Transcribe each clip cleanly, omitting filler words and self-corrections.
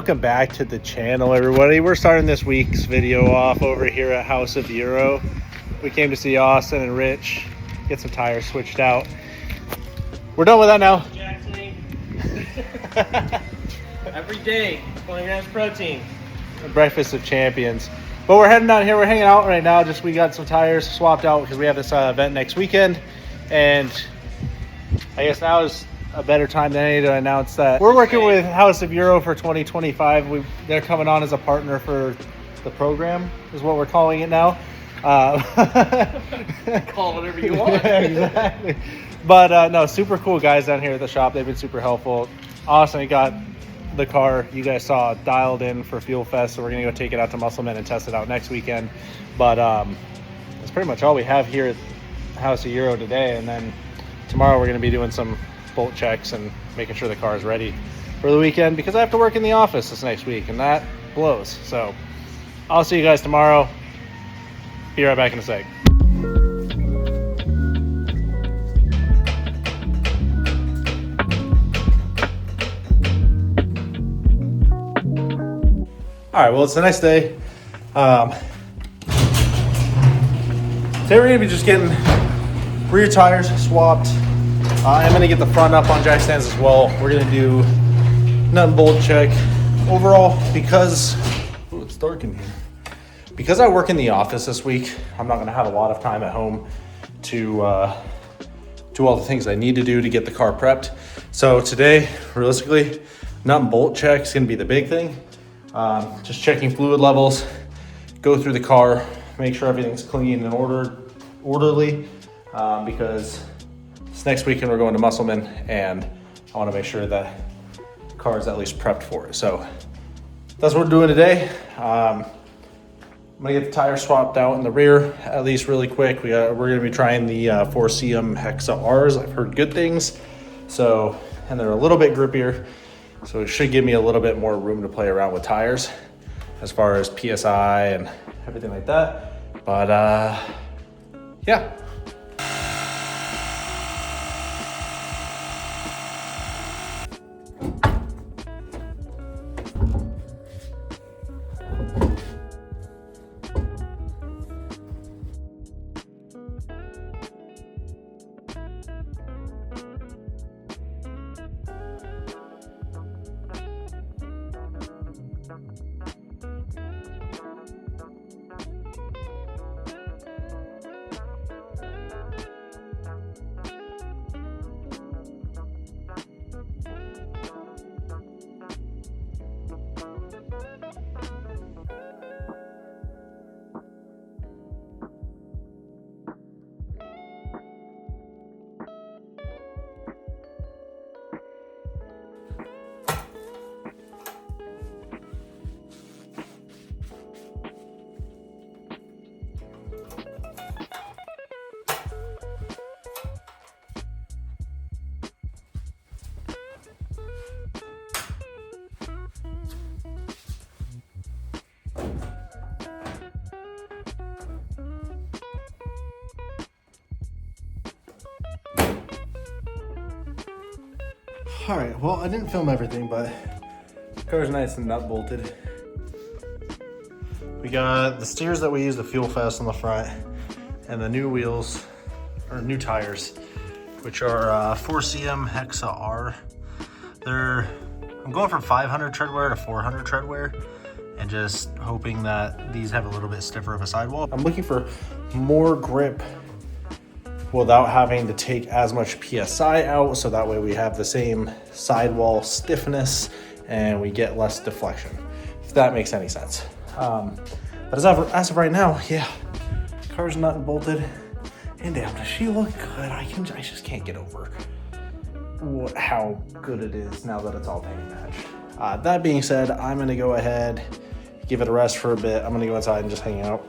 Welcome back to the channel, everybody. We're starting this week's video off over here at House of Euro. We came to see Austin and Rich get some tires switched out. We're done with that now. Every day, 20 grams protein. Breakfast of champions. But we're heading down here. We're hanging out right now. We got some tires swapped out because we have this event next weekend. And I guess now is a better time than any to announce that we're working with House of Euro for 2025. They're coming on as a partner for the program, is what we're calling it now. Call whatever you want. Yeah, exactly. But no, super cool guys down here at the shop. They've been super helpful. Awesome. Got the car you guys saw dialed in for Fuel Fest, so we're gonna go take it out to Muscleman and test it out next weekend. But that's pretty much all we have here at House of Euro today. And then tomorrow we're gonna be doing some bolt checks and making sure the car is ready for the weekend, because I have to work in the office this next week and that blows. So I'll see you guys tomorrow. Be right back in a sec. All right, well, it's the next day. Today we're gonna be just getting rear tires swapped. I'm gonna get the front up on jack stands as well. We're gonna do nut and bolt check. Overall, because it's dark in here. Because I work in the office this week, I'm not gonna have a lot of time at home to do all the things I need to do to get the car prepped. So today, realistically, nut and bolt check is gonna be the big thing. Just checking fluid levels, go through the car, make sure everything's clean and orderly, because this next weekend we're going to Muscleman and I want to make sure that the car is at least prepped for it. So that's what we're doing today. I'm gonna get the tires swapped out in the rear at least really quick. We're gonna be trying the 4CM Hexa Rs. I've heard good things. So, and they're a little bit grippier. So it should give me a little bit more room to play around with tires as far as PSI and everything like that. But yeah. All right, well, I didn't film everything, but the car's nice and nut bolted. We got the steers that we use, the Fuel Fest on the front, and the new wheels, or new tires, which are 4CM Hexa R. I'm going from 500 tread wear to 400 tread wear, and just hoping that these have a little bit stiffer of a sidewall. I'm looking for more grip without having to take as much PSI out, so that way we have the same sidewall stiffness and we get less deflection, if that makes any sense. But as of right now, yeah, car's nut and bolted, and damn, does she look good? I just can't get over how good it is now that it's all paint matched. That being said, I'm gonna go ahead, give it a rest for a bit. I'm gonna go inside and just hang out.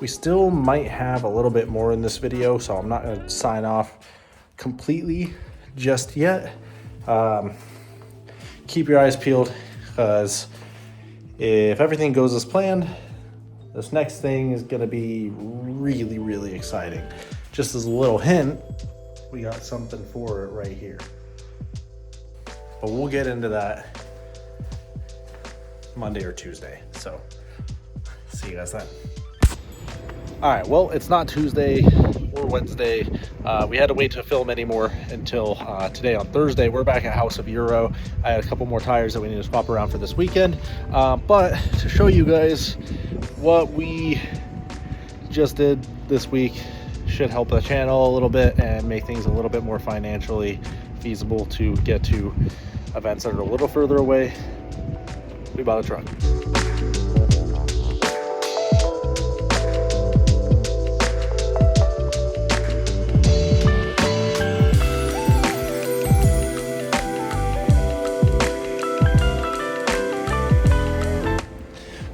We still might have a little bit more in this video, so I'm not gonna sign off completely just yet. Keep your eyes peeled, because if everything goes as planned, this next thing is gonna be really, really exciting. Just as a little hint, we got something for it right here. But we'll get into that Monday or Tuesday. So see you guys then. All right, well, it's not Tuesday or Wednesday. We had to wait to film anymore until today on Thursday. We're back at House of Euro. I had a couple more tires that we need to swap around for this weekend. But to show you guys what we just did this week should help the channel a little bit and make things a little bit more financially feasible to get to events that are a little further away. We bought a truck.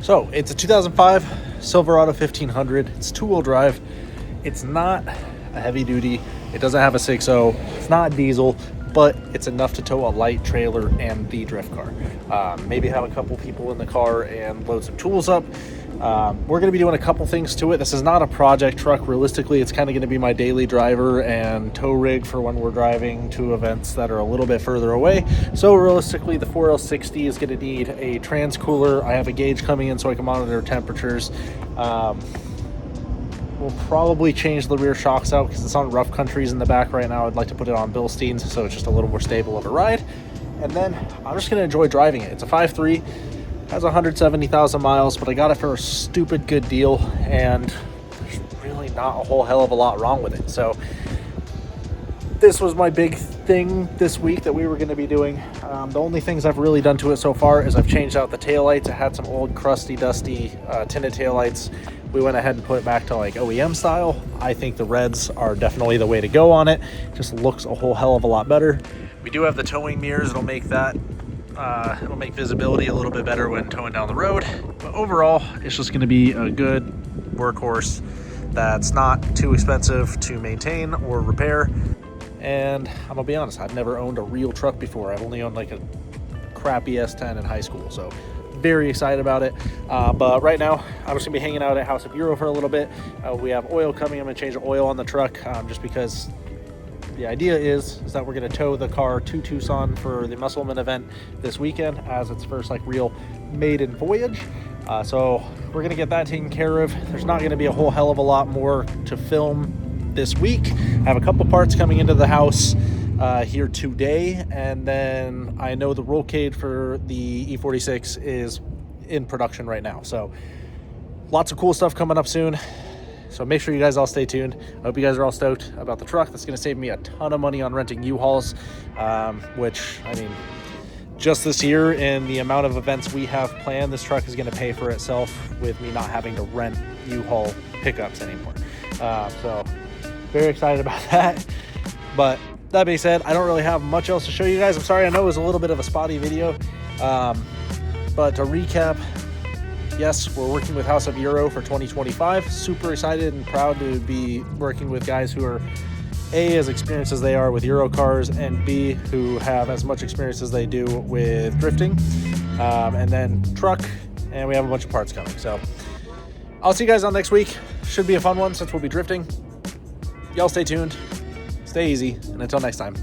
So it's a 2005 Silverado 1500. It's two-wheel drive. It's not a heavy duty. It doesn't have a 6.0. It's not diesel, but it's enough to tow a light trailer and the drift car. Maybe have a couple people in the car and load some tools up. We're going to be doing a couple things to it. This is not a project truck. Realistically, it's kind of going to be my daily driver and tow rig for when we're driving to events that are a little bit further away. So realistically, the 4L60 is going to need a trans cooler. I have a gauge coming in so I can monitor temperatures. We'll probably change the rear shocks out because it's on rough countries in the back right now. I'd like to put it on Bilsteins so it's just a little more stable of a ride. And then I'm just going to enjoy driving it. It's a 5.3. Has 170,000 miles, but I got it for a stupid good deal, and there's really not a whole hell of a lot wrong with it. So this was my big thing this week that we were going to be doing. The only things I've really done to it so far is I've changed out the taillights. I had some old crusty, dusty tinted taillights. We went ahead and put it back to like OEM style. I think the reds are definitely the way to go on it. Just looks a whole hell of a lot better. We do have the towing mirrors. It'll make visibility a little bit better when towing down the road. But overall, it's just going to be a good workhorse that's not too expensive to maintain or repair. And I'm gonna be honest, I've never owned a real truck before. I've only owned like a crappy S10 in high school, so very excited about it. But right now, I'm just gonna be hanging out at House of Euro for a little bit. We have oil coming. I'm gonna change the oil on the truck just because the idea is that we're going to tow the car to Tucson for the Musselman event this weekend as its first like real maiden voyage. So we're going to get that taken care of. There's not going to be a whole hell of a lot more to film this week. I have a couple parts coming into the house here today, and then I know the roll cage for the E46 is in production right now. So lots of cool stuff coming up soon. So make sure you guys all stay tuned. I hope you guys are all stoked about the truck. That's going to save me a ton of money on renting U-Hauls, which, I mean, just this year and the amount of events we have planned, this truck is going to pay for itself with me not having to rent U-Haul pickups anymore. So very excited about that. But that being said, I don't really have much else to show you guys. I'm sorry, I know it was a little bit of a spotty video. But to recap, yes, we're working with House of Euro for 2025. Super excited and proud to be working with guys who are A, as experienced as they are with Euro cars, and B, who have as much experience as they do with drifting. And then truck, and we have a bunch of parts coming. So I'll see you guys on next week. Should be a fun one since we'll be drifting. Y'all stay tuned, stay easy, and until next time.